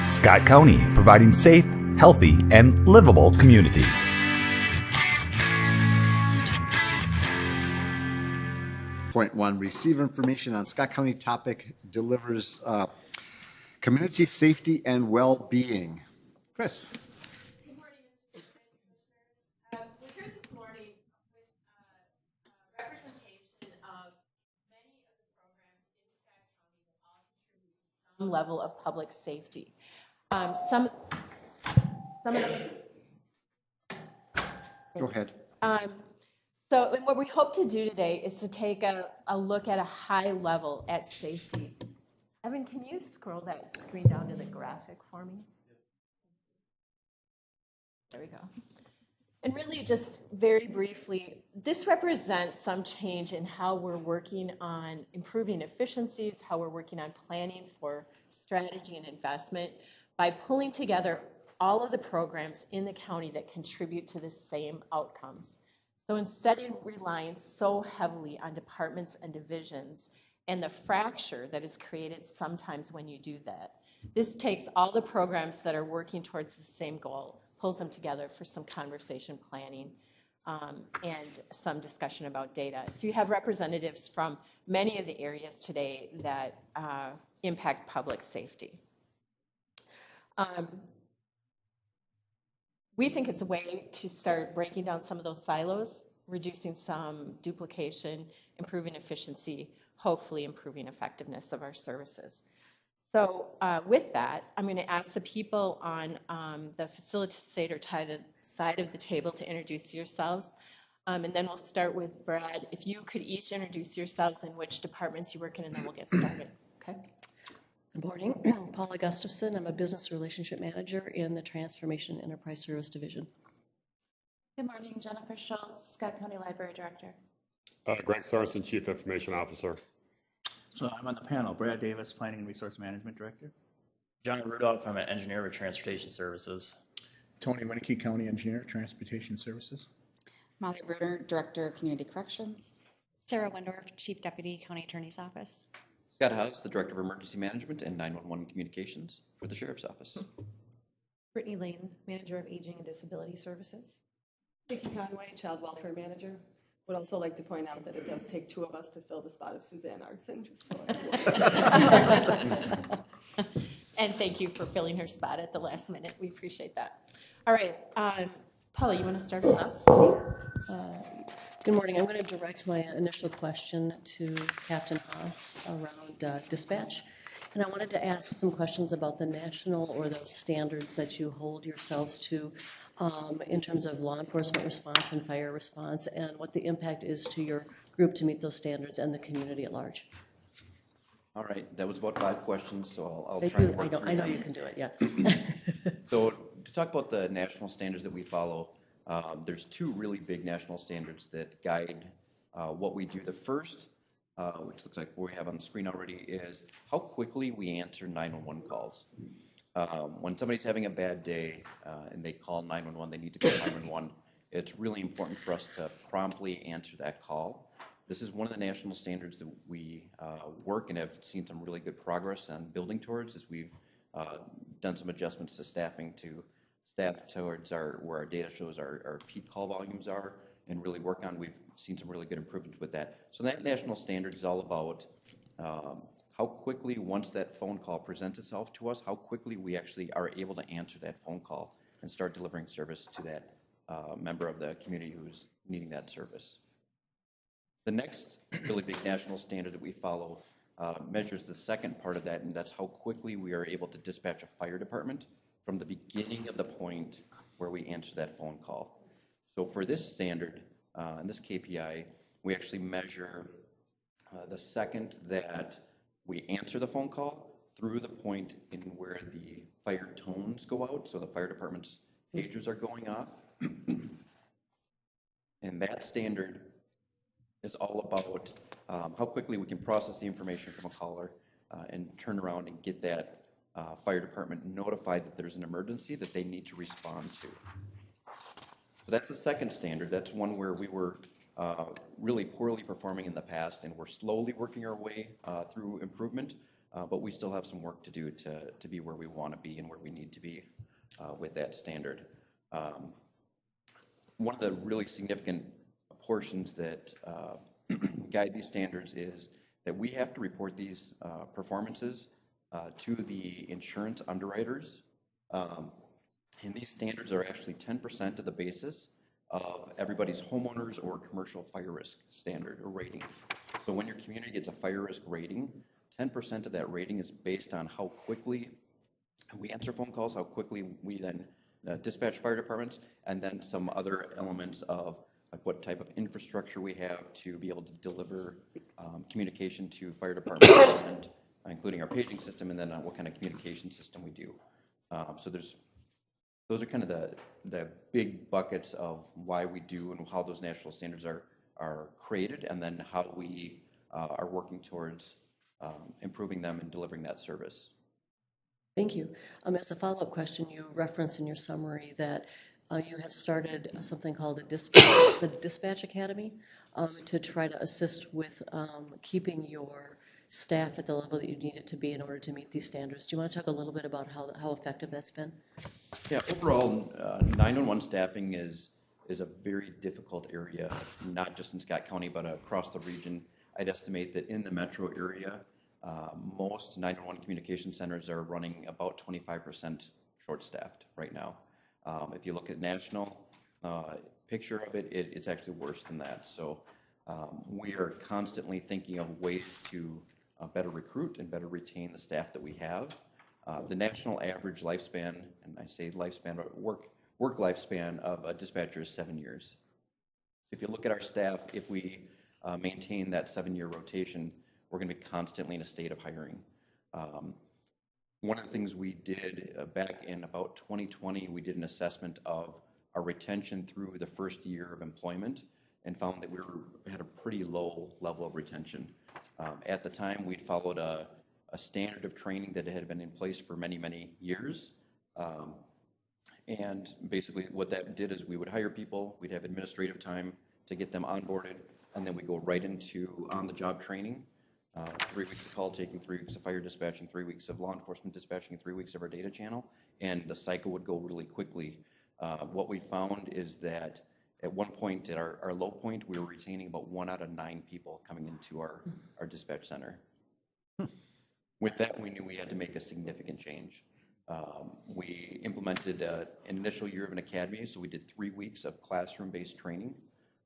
Scott County, providing safe, healthy, and livable communities. Point one, receive information on Scott County topic, delivers community safety and well-being. Chris. Good morning, Mr. Chairman, Commissioners. We're here this morning with representation of many of the programs in Scott County that all contribute to some level of public safety. Some of those. Go ahead. So what we hope to do today is to take a look at a high level at safety. Evan, can you scroll that screen down to the graphic for me? There we go. And really just very briefly, this represents some change in how we're working on improving efficiencies, how we're working on planning for strategy and investment by pulling together all of the programs in the county that contribute to the same outcomes. So instead of relying so heavily on departments and divisions and the fracture that is created sometimes when you do that, this takes all the programs that are working towards the same goal, pulls them together for some conversation planning and some discussion about data. So you have representatives from many of the areas today that impact public safety. We think it's a way to start breaking down some of those silos, reducing some duplication, improving efficiency, hopefully improving effectiveness of our services. So with that, I'm going to ask the people on the facilitator side of the table to introduce yourselves. And then we'll start with Brad. If you could each introduce yourselves and which departments you work in, and then we'll get started. Okay. Good morning. Paula Gustafson. I'm a business relationship manager in the Transformation Enterprise Service Division. Good morning. Jennifer Schultz, Scott County Library Director. Greg Sarson, Chief Information Officer. So I'm on the panel. Brad Davis, Planning and Resource Management Director. John Rudolph, I'm an engineer with Transportation Services. Tony Winnicky, County Engineer, Transportation Services. Molly Bruder, Director of Community Corrections. Sarah Wendorf, Chief Deputy County Attorney's Office. Scott House, the Director of Emergency Management and 911 Communications for the Sheriff's Office. Brittany Lane, Manager of Aging and Disability Services. Vicki Conway, Child Welfare Manager. Would also like to point out that it does take two of us to fill the spot of Suzanne Artson. Just so And thank you for filling her spot at the last minute. We appreciate that. All right, Paula, you want to start us off? Good morning. I'm going to direct my initial question to Captain Haas around dispatch. And I wanted to ask some questions about the national or those standards that you hold yourselves to in terms of law enforcement response and fire response, and what the impact is to your group to meet those standards and the community at large. All right, that was about 5 questions, so I'll try and work through them. I know you can do it, yeah. So to talk about the national standards that we follow, there's 2 really big national standards that guide what we do. The first, which looks like what we have on the screen already, is how quickly we answer 911 calls. When somebody's having a bad day and they call 911, they need to call 911, it's really important for us to promptly answer that call. This is one of the national standards that we work and have seen some really good progress on building towards, as we've done some adjustments to staffing to staff towards where our data shows our peak call volumes are, and really work on. We've seen some really good improvements with that. So that national standard is all about how quickly, once that phone call presents itself to us, how quickly we actually are able to answer that phone call and start delivering service to that member of the community who's needing that service. The next really big national standard that we follow measures the second part of that, and that's how quickly we are able to dispatch a fire department from the beginning of the point where we answer that phone call. So for this standard, and this KPI, we actually measure the second that we answer the phone call through the point in where the fire tones go out, so the fire department's pagers are going off. And that standard is all about how quickly we can process the information from a caller and turn around and get that fire department notified that there's an emergency that they need to respond to. So that's the second standard. That's one where we were really poorly performing in the past, and we're slowly working our way through improvement. but we still have some work to do to be where we want to be and where we need to be with that standard. One of the really significant portions that guide these standards is that we have to report these performances to the insurance underwriters. And these standards are actually 10% of the basis of everybody's homeowners or commercial fire risk standard or rating. So when your community gets a fire risk rating, 10% of that rating is based on how quickly we answer phone calls, how quickly we then dispatch fire departments, and then some other elements of like what type of infrastructure we have to be able to deliver communication to fire departments, and, including our paging system, and then what kind of communication system we do. So those are kind of the big buckets of why we do and how those national standards are created, and then how we are working towards improving them and delivering that service. Thank you. As a follow-up question, you referenced in your summary that you have started something called the Dispatch Academy to try to assist with keeping your staff at the level that you need it to be in order to meet these standards. Do you want to talk a little bit about how effective that's been? Yeah, overall, 911 staffing is a very difficult area, not just in Scott County, but across the region. I'd estimate that in the metro area, most 911 communication centers are running about 25% short-staffed right now. If you look at national picture of it, it's actually worse than that. So we are constantly thinking of ways to better recruit and better retain the staff that we have. The national average lifespan, and I say lifespan, but work lifespan of a dispatcher is 7 years. If you look at our staff, if we maintain that 7-year rotation, we're going to be constantly in a state of hiring. One of the things we did back in about 2020, we did an assessment of our retention through the first year of employment and found that we had a pretty low level of retention. At the time, we'd followed a standard of training that had been in place for many, many years. And basically what that did is we would hire people, we'd have administrative time to get them onboarded, and then we go right into on-the-job training. 3 weeks of call taking, 3 weeks of fire dispatching, 3 weeks of law enforcement dispatching, 3 weeks of our data channel, and the cycle would go really quickly. What we found is that at one point, at our low point, we were retaining about 1 out of 9 people coming into our dispatch center. With that, we knew we had to make a significant change. We implemented an initial year of an academy, so we did 3 weeks of classroom-based training,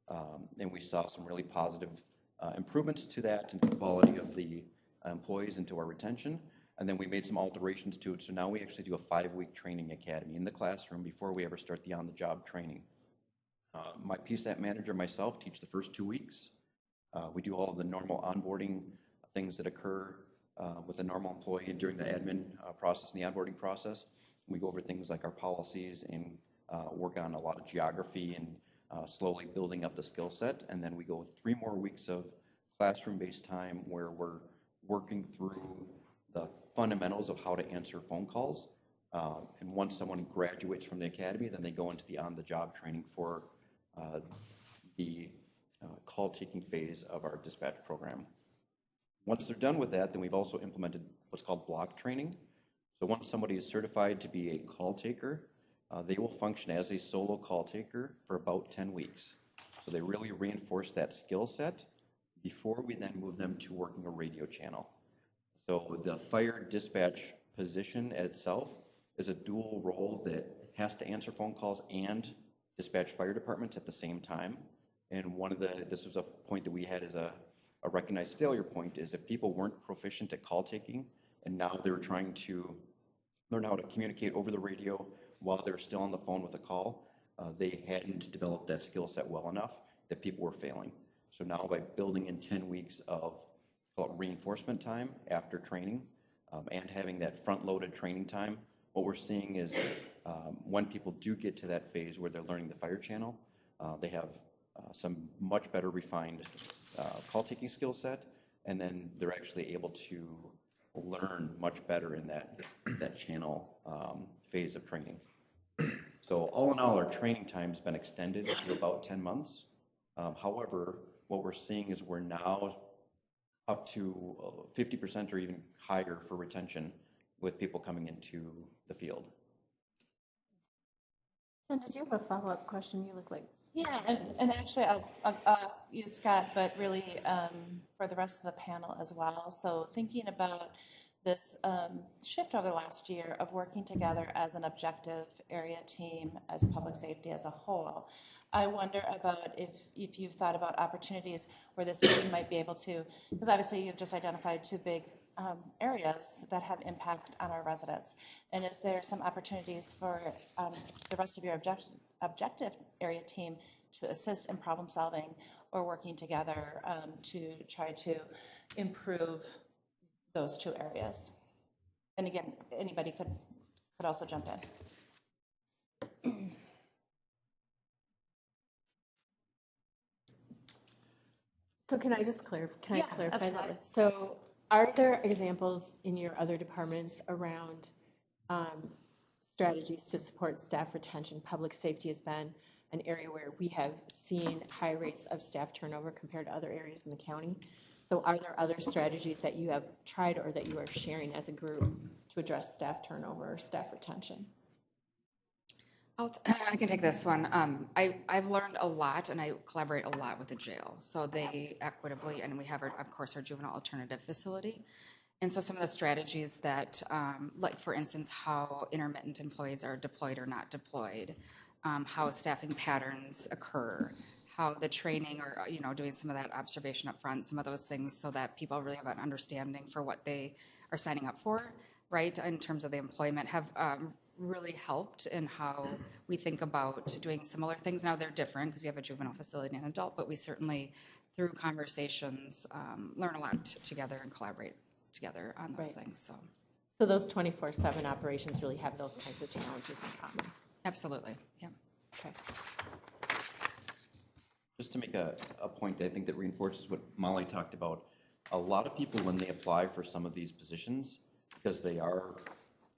and we saw some really positive improvements to that and the quality of the employees and to our retention. And then we made some alterations to it. So now we actually do a 5-week training academy in the classroom before we ever start the on-the-job training. My PSAT manager and myself teach the first 2 weeks. We do all of the normal onboarding things that occur with a normal employee during the admin process and the onboarding process. We go over things like our policies and work on a lot of geography and slowly building up the skill set. And then we go 3 more weeks of classroom-based time where we're working through the fundamentals of how to answer phone calls. And once someone graduates from the academy, then they go into the on-the-job training for the call-taking phase of our dispatch program. Once they're done with that, then we've also implemented what's called block training. So once somebody is certified to be a call taker, they will function as a solo call taker for about 10 weeks. So they really reinforce that skill set before we then move them to working a radio channel. So the fire dispatch position itself is a dual role that has to answer phone calls and dispatch fire departments at the same time. And this was a point that we had as a recognized failure point, is if people weren't proficient at call taking and now they were trying to learn how to communicate over the radio while they were still on the phone with a call, they hadn't developed that skill set well enough that people were failing. So now by building in 10 weeks of reinforcement time after training and having that front-loaded training time, what we're seeing is when people do get to that phase where they're learning the fire channel, they have some much better refined call-taking skill set, and then they're actually able to learn much better in that channel phase of training. So all in all, our training time's been extended to about 10 months. However, what we're seeing is we're now up to 50% or even higher for retention with people coming into the field. And did you have a follow-up question? You look like. Yeah, and actually I'll ask you, Scott, but really for the rest of the panel as well. So thinking about this shift over the last year of working together as an objective area team, as public safety as a whole, I wonder about if you've thought about opportunities where this team might be able to, because obviously you've just identified two big areas that have impact on our residents. And is there some opportunities for the rest of your objective area team to assist in problem solving or working together to try to improve those two areas? And again, anybody could also jump in. So can I just clarify? Can I clarify absolutely. that? So are there examples in your other departments around strategies to support staff retention? Public safety has been an area where we have seen high rates of staff turnover compared to other areas in the county. So are there other strategies that you have tried or that you are sharing as a group to address staff turnover or staff retention? I can take this one. I've learned a lot, and I collaborate a lot with the jail. So they equitably, and we have, of course, our juvenile alternative facility. And so some of the strategies that, like for instance, how intermittent employees are deployed or not deployed, how staffing patterns occur, how the training or, doing some of that observation up front, some of those things so that people really have an understanding for what they are signing up for, right, in terms of the employment, have really helped in how we think about doing similar things. Now they're different because you have a juvenile facility and adult, but we certainly, through conversations, learn a lot together and collaborate together on those things. So those 24/7 operations really have those kinds of challenges in common. Absolutely, yeah. Okay. Just to make a point, I think that reinforces what Molly talked about. A lot of people, when they apply for some of these positions, because they are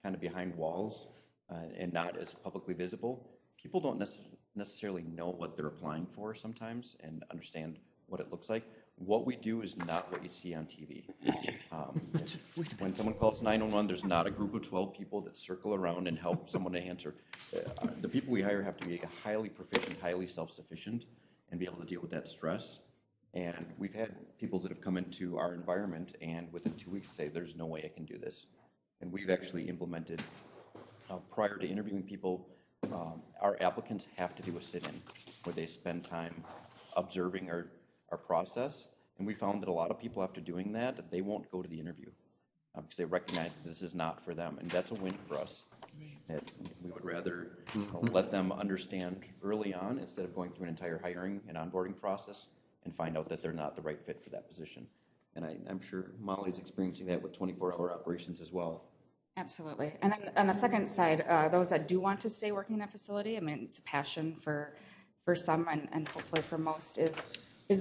kind of behind walls and not as publicly visible, people don't necessarily know what they're applying for sometimes and understand what it looks like. What we do is not what you see on TV. When someone calls 911, there's not a group of 12 people that circle around and help someone to answer. The people we hire have to be highly proficient, highly self-sufficient, and be able to deal with that stress. And we've had people that have come into our environment and within 2 weeks say, there's no way I can do this. And we've actually implemented, prior to interviewing people, our applicants have to do a sit-in where they spend time observing our process. And we found that a lot of people, after doing that, they won't go to the interview because they recognize that this is not for them. And that's a win for us. That we would rather let them understand early on instead of going through an entire hiring and onboarding process and find out that they're not the right fit for that position. And I'm sure Molly's experiencing that with 24-hour operations as well. Absolutely. And then on the second side, those that do want to stay working in a facility, I mean, it's a passion for some and hopefully for most is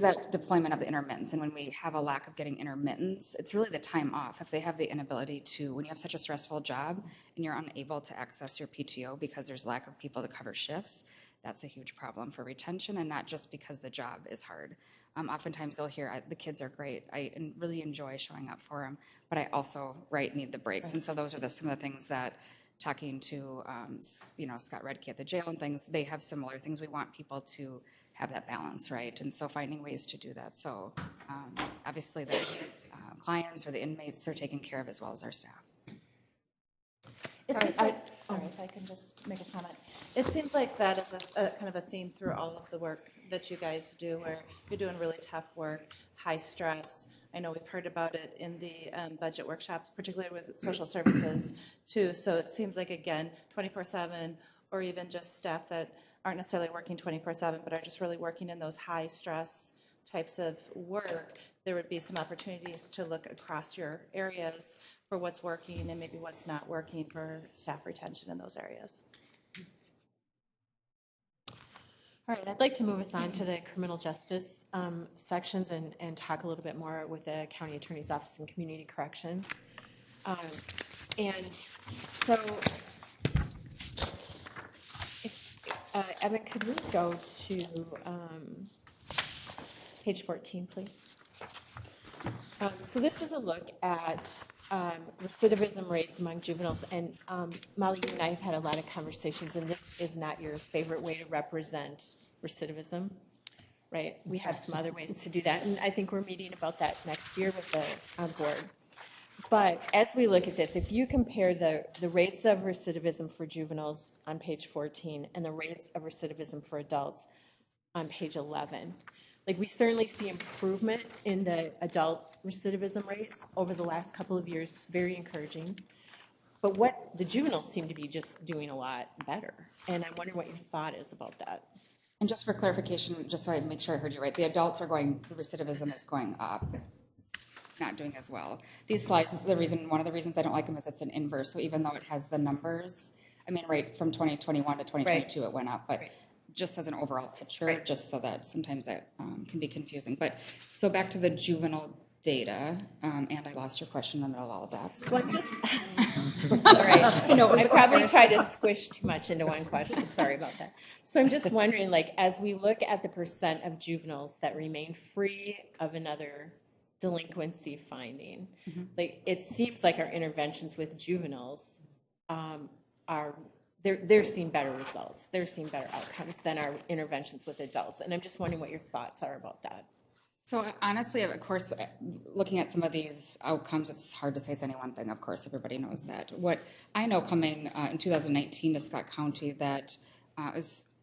that deployment of the intermittents. And when we have a lack of getting intermittents, it's really the time off. If they have the inability to, when you have such a stressful job and you're unable to access your PTO because there's lack of people to cover shifts, that's a huge problem for retention, and not just because the job is hard. Oftentimes you'll hear, the kids are great. I really enjoy showing up for them, but I also, need the breaks. And so those are some of the things that, talking to, Scott Redke at the jail and things, they have similar things. We want people to have that balance, right? And so finding ways to do that. So obviously the clients or the inmates are taken care of as well as our staff. It seems like, sorry, if I can just make a comment. It seems like that is a kind of a theme through all of the work that you guys do, where you're doing really tough work, high stress. I know we've heard about it in the budget workshops, particularly with social services too. So it seems like, again, 24/7, or even just staff that aren't necessarily working 24/7, but are just really working in those high stress types of work, there would be some opportunities to look across your areas for what's working and maybe what's not working for staff retention in those areas. All right, I'd like to move us on to the criminal justice sections and talk a little bit more with the County Attorney's Office and Community Corrections. And so, Evan, could we go to page 14, please? So this is a look at recidivism rates among juveniles, and Molly, you and I have had a lot of conversations, and this is not your favorite way to represent recidivism, right? We have some other ways to do that, and I think we're meeting about that next year with the board. But as we look at this, if you compare the rates of recidivism for juveniles on page 14 and the rates of recidivism for adults on page 11, like we certainly see improvement in the adult recidivism rates over the last couple of years, very encouraging. But what the juveniles seem to be just doing a lot better. And I'm wondering what your thought is about that. And just for clarification, just so I make sure I heard you right, the adults are going, the recidivism is going up, not doing as well. These slides, one of the reasons I don't like them is it's an inverse. So even though it has the numbers, I mean, right from 2021 to 2022, it went up, but just as an overall picture, just so that sometimes that can be confusing. But so back to the juvenile data, and I lost your question in the middle of all of that. So. Well, just, all right. I probably tried to squish too much into one question. Sorry about that. So I'm just wondering, like, as we look at the percent of juveniles that remain free of another delinquency finding, like it seems like our interventions with juveniles are they're seeing better results. They're seeing better outcomes than our interventions with adults. And I'm just wondering what your thoughts are about that. So honestly, of course, looking at some of these outcomes, it's hard to say it's any one thing. Of course, everybody knows that. What I know coming in 2019 to Scott County that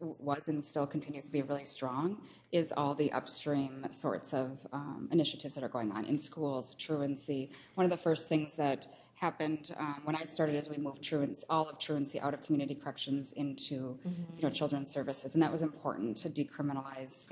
was and still continues to be really strong is all the upstream sorts of initiatives that are going on in schools, truancy. One of the first things that happened when I started is we moved all of truancy out of community corrections into children's services, and that was important to decriminalize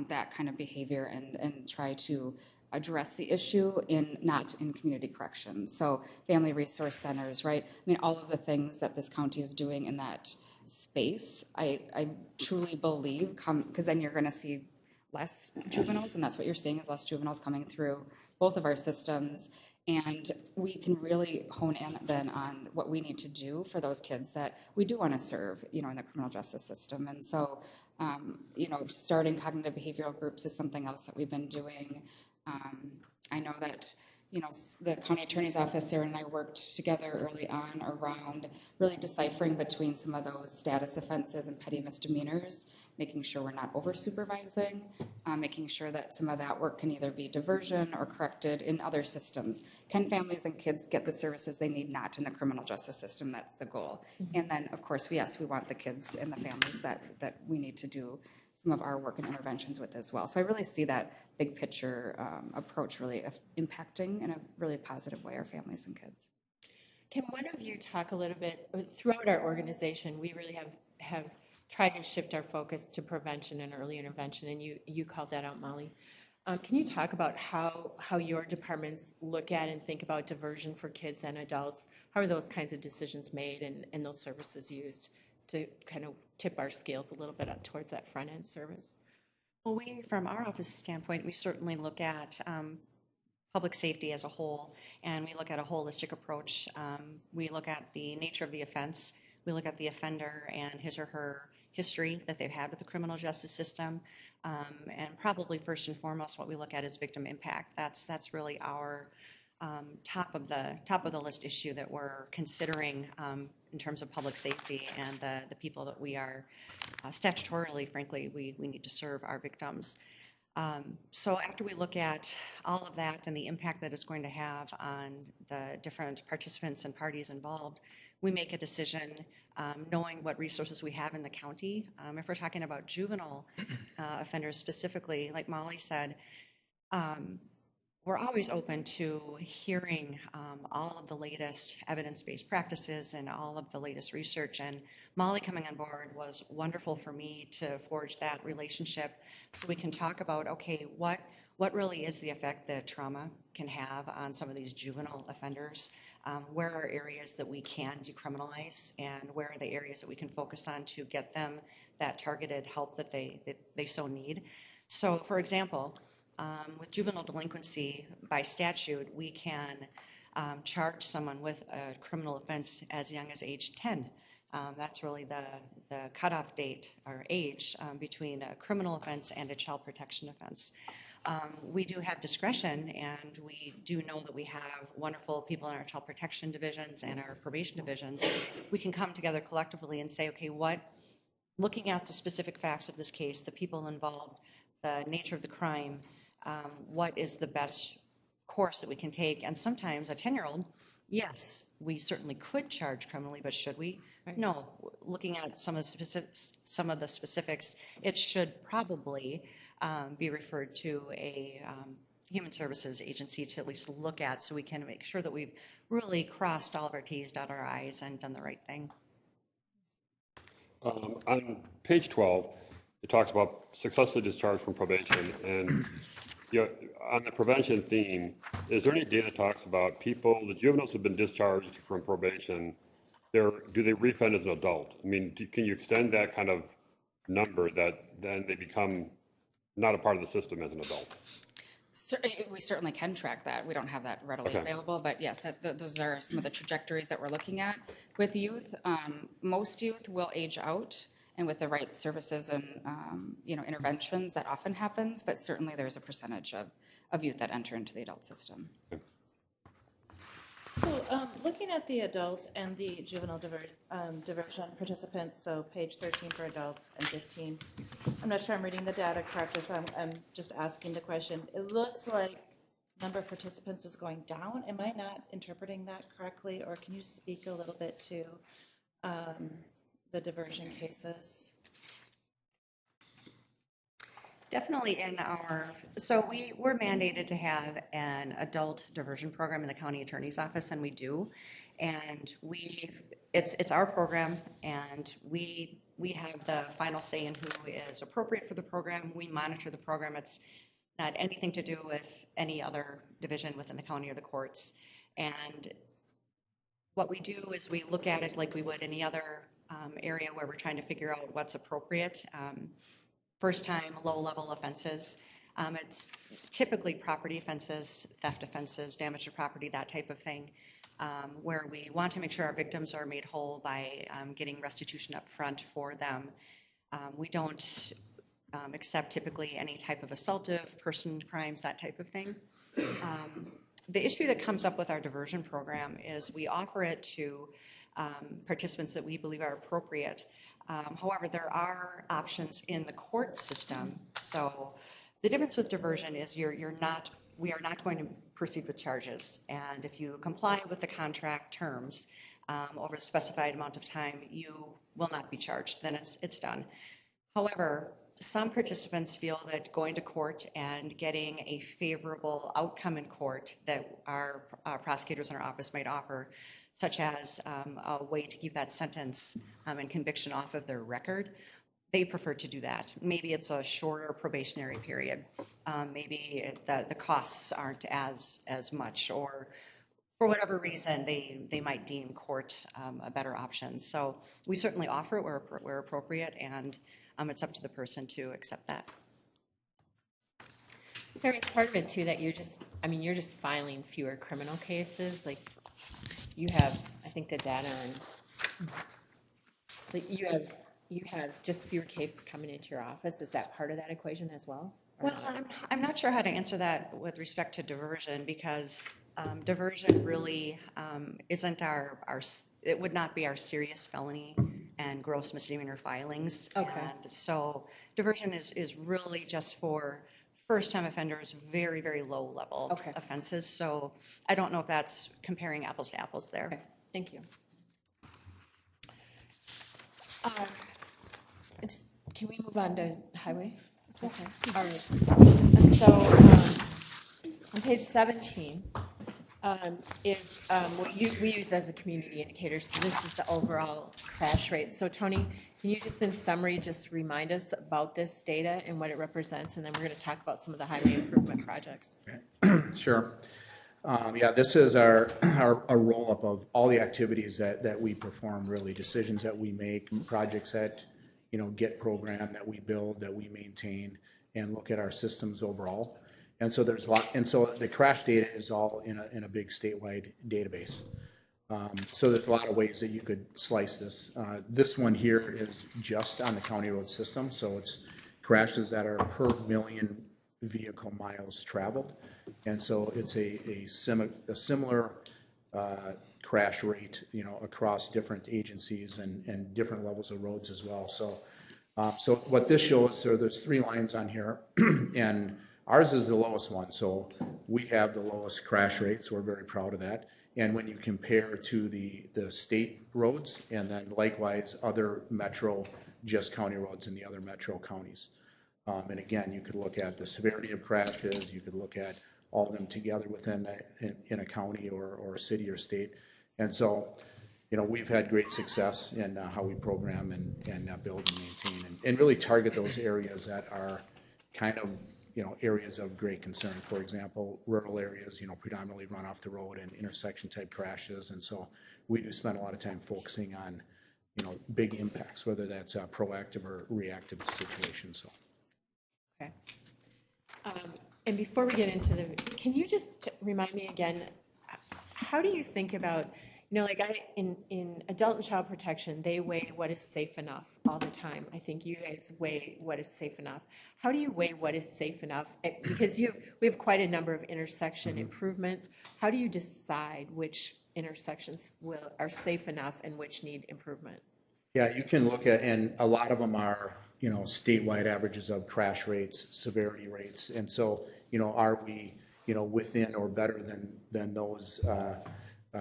that kind of behavior and try to address the issue not in community corrections. So family resource centers, right? I mean, all of the things that this county is doing in that space, I truly believe because then you're going to see less juveniles, and that's what you're seeing is less juveniles coming through both of our systems. And we can really hone in then on what we need to do for those kids that we do want to serve, in the criminal justice system. And so, starting cognitive behavioral groups is something else that we've been doing. I know that, the county attorney's office, Sarah and I worked together early on around really deciphering between some of those status offenses and petty misdemeanors, making sure we're not over supervising, making sure that some of that work can either be diversion or corrected in other systems. Can families and kids get the services they need not in the criminal justice system? That's the goal. And then, of course, we want the kids and the families that we need to do some of our work and interventions with as well. So I really see that big picture approach really impacting in a really positive way our families and kids. Can one of you talk a little bit, throughout our organization, we really have tried to shift our focus to prevention and early intervention, and you called that out, Molly. Can you talk about how your departments look at and think about diversion for kids and adults? How are those kinds of decisions made and those services used to kind of tip our scales a little bit up towards that front end service? Well, from our office standpoint, we certainly look at public safety as a whole, and we look at a holistic approach. We look at the nature of the offense. We look at the offender and his or her history that they've had with the criminal justice system, and probably first and foremost, what we look at is victim impact. That's really our top of the list issue that we're considering in terms of public safety and the people that we are statutorily, frankly, we need to serve our victims. So after we look at all of that and the impact that it's going to have on the different participants and parties involved, we make a decision knowing what resources we have in the county. If we're talking about juvenile offenders specifically, like Molly said, we're always open to hearing all of the latest evidence-based practices and all of the latest research. And Molly coming on board was wonderful for me to forge that relationship so we can talk about, okay, what really is the effect that trauma can have on some of these juvenile offenders? Where are areas that we can decriminalize, and where are the areas that we can focus on to get them that targeted help that they so need? So, for example, with juvenile delinquency, by statute, we can charge someone with a criminal offense as young as age 10. That's really the cutoff date or age between a criminal offense and a child protection offense. we do have discretion, and we do know that we have wonderful people in our child protection divisions and our probation divisions. We can come together collectively and say, okay, looking at the specific facts of this case, the people involved, the nature of the crime, what is the best course that we can take? And sometimes a 10-year-old, yes, we certainly could charge criminally, but should we? Right. No. Looking at some of the specifics, it should probably be referred to a human services agency to at least look at, so we can make sure that we've really crossed all of our T's, dotted our I's, and done the right thing. On page 12, it talks about successfully discharged from probation, and on the prevention theme, is there any data that talks about the juveniles who've been discharged from probation, do they reoffend as an adult? I mean, can you extend that kind of number that then they become not a part of the system as an adult? We certainly can track that. We don't have that readily available, but yes, those are some of the trajectories that we're looking at. With youth, most youth will age out, and with the right services and interventions, that often happens, but certainly there's a percentage of youth that enter into the adult system. So looking at the adult and the juvenile diversion participants, so page 13 for adults and 15, I'm not sure I'm reading the data correctly, so I'm just asking the question. It looks like number of participants is going down. Am I not interpreting that correctly, or can you speak a little bit to the diversion cases? Definitely so we're mandated to have an adult diversion program in the county attorney's office, and we do. And it's our program, and we have the final say in who is appropriate for the program. We monitor the program. It's not anything to do with any other division within the county or the courts. And what we do is we look at it like we would any other area where we're trying to figure out what's appropriate. First-time, low-level offenses. It's typically property offenses, theft offenses, damage to property, that type of thing, where we want to make sure our victims are made whole by getting restitution up front for them. We don't accept typically any type of assaultive person crimes, that type of thing. The issue that comes up with our diversion program is we offer it to participants that we believe are appropriate. However, there are options in the court system. So the difference with diversion is we are not going to proceed with charges. And if you comply with the contract terms over a specified amount of time, you will not be charged. Then it's done. However, some participants feel that going to court and getting a favorable outcome in court that our prosecutors in our office might offer, such as a way to keep that sentence and conviction off of their record, they prefer to do that. Maybe it's a shorter probationary period. Maybe the costs aren't as much, or for whatever reason, they might deem court a better option. So we certainly offer it where appropriate, and it's up to the person to accept that. Sarah, is part of it too that you're just filing fewer criminal cases? Like, you have, I think, the data, and like you have just fewer cases coming into your office. Is that part of that equation as well? Well, I'm not sure how to answer that with respect to diversion, because diversion really isn't it would not be our serious felony and gross misdemeanor filings. Okay. And so diversion is really just for first-time offenders, very, very low-level offenses. So I don't know if that's comparing apples to apples there. Okay. Thank you. Can we move on to highway? Okay. All right. So on page 17 is what we use as a community indicator. So this is the overall crash rate. So Tony, can you just in summary just remind us about this data and what it represents, and then we're going to talk about some of the highway improvement projects. Sure. Yeah, this is our roll-up of all the activities that we perform, really, decisions that we make, projects that, get programmed, that we build, that we maintain, and look at our systems overall. And so there's a lot, and so the crash data is all in a big statewide database. So there's a lot of ways that you could slice this. This one here is just on the county road system, so it's crashes that are per million vehicle miles traveled. And so it's a similar crash rate, across different agencies and different levels of roads as well. So what this shows, so there's 3 lines on here, and ours is the lowest one. So we have the lowest crash rates. We're very proud of that. And when you compare to the state roads, and then likewise other metro, just county roads in the other metro counties. And again, you could look at the severity of crashes. You could look at all of them together within in a county or a city or state. And so, we've had great success in how we program and build and maintain and really target those areas that are kind of, areas of great concern. For example, rural areas, predominantly run off the road and intersection type crashes. And so we do spend a lot of time focusing on, big impacts, whether that's proactive or reactive situations. So. Okay. And before we get into can you just remind me again, how do you think about, in adult and child protection, they weigh what is safe enough all the time. I think you guys weigh what is safe enough. How do you weigh what is safe enough? Because we have quite a number of intersection improvements. How do you decide which intersections are safe enough and which need improvement? Yeah, you can look at, and a lot of them are, statewide averages of crash rates, severity rates. And so, are we, within or better than those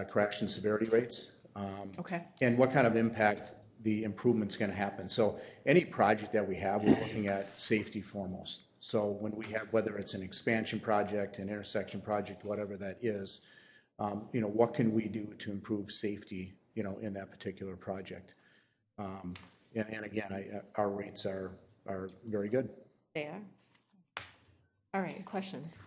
crash and severity rates? Okay. And what kind of impact the improvement's going to happen. So any project that we have, we're looking at safety foremost. So when we have, whether it's an expansion project, an intersection project, whatever that is, what can we do to improve safety, in that particular project? And again, our rates are very good. They are. All right, questions?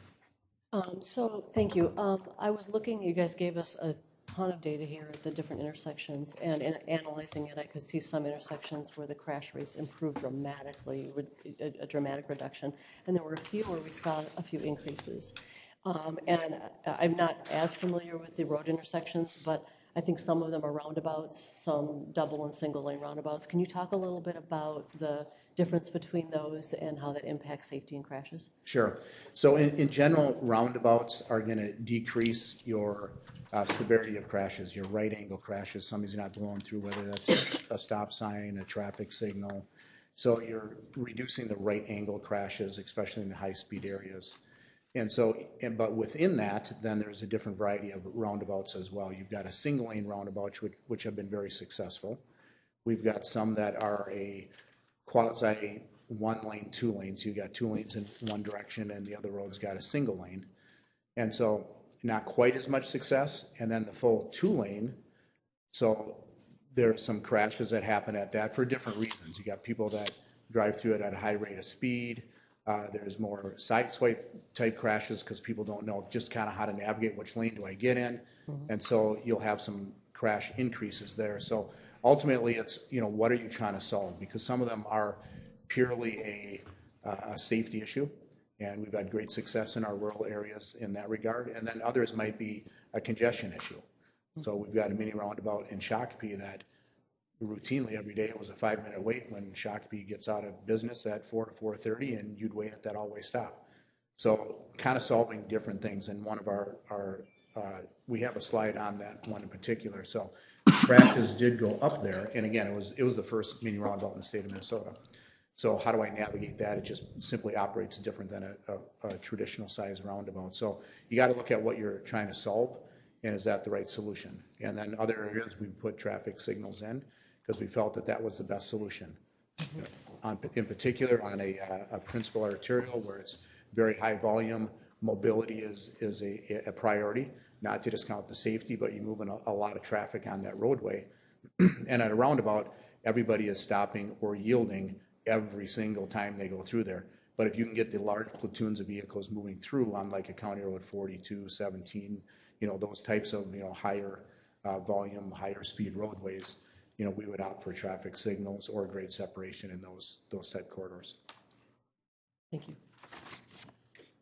So thank you. I was looking, you guys gave us a ton of data here at the different intersections, and in analyzing it, I could see some intersections where the crash rates improved dramatically, with a dramatic reduction, and there were a few where we saw a few increases. And I'm not as familiar with the road intersections, but I think some of them are roundabouts, some double and single lane roundabouts. Can you talk a little bit about the difference between those and how that impacts safety and crashes? Sure. So in general, roundabouts are going to decrease your severity of crashes, your right angle crashes. Somebody's not blowing through, whether that's a stop sign, a traffic signal. So you're reducing the right angle crashes, especially in the high speed areas. And so, but within that, then there's a different variety of roundabouts as well. You've got a single lane roundabout, which have been very successful. We've got some that are a quasi 1 lane, 2 lanes. You've got 2 lanes in one direction and the other road's got a single lane. And so not quite as much success. And then the full 2 lane. So there's some crashes that happen at that for different reasons. You got people that drive through it at a high rate of speed. There's more side swipe type crashes because people don't know just kind of how to navigate, which lane do I get in. And so you'll have some crash increases there. So ultimately it's, what are you trying to solve? Because some of them are purely a safety issue, and we've had great success in our rural areas in that regard. And then others might be a congestion issue. So we've got a mini roundabout in Shakopee that routinely every day it was a 5-minute wait when Shakopee gets out of business at 4 to 4:30, and you'd wait at that all-way stop. So kind of solving different things. And one of our we have a slide on that one in particular. So crashes did go up there, and again, it was the first mini roundabout in the state of Minnesota. So how do I navigate that? It just simply operates different than a traditional size roundabout. So you got to look at what you're trying to solve, and is that the right solution? And then other areas we put traffic signals in because we felt that was the best solution. In particular, on a principal arterial where it's very high volume, mobility is a priority. Not to discount the safety, but you're moving a lot of traffic on that roadway. And at a roundabout, everybody is stopping or yielding every single time they go through there. But if you can get the large platoons of vehicles moving through on like a County Road 42, 17, those types of, higher volume, higher speed roadways, we would opt for traffic signals or grade separation in those type corridors. Thank you.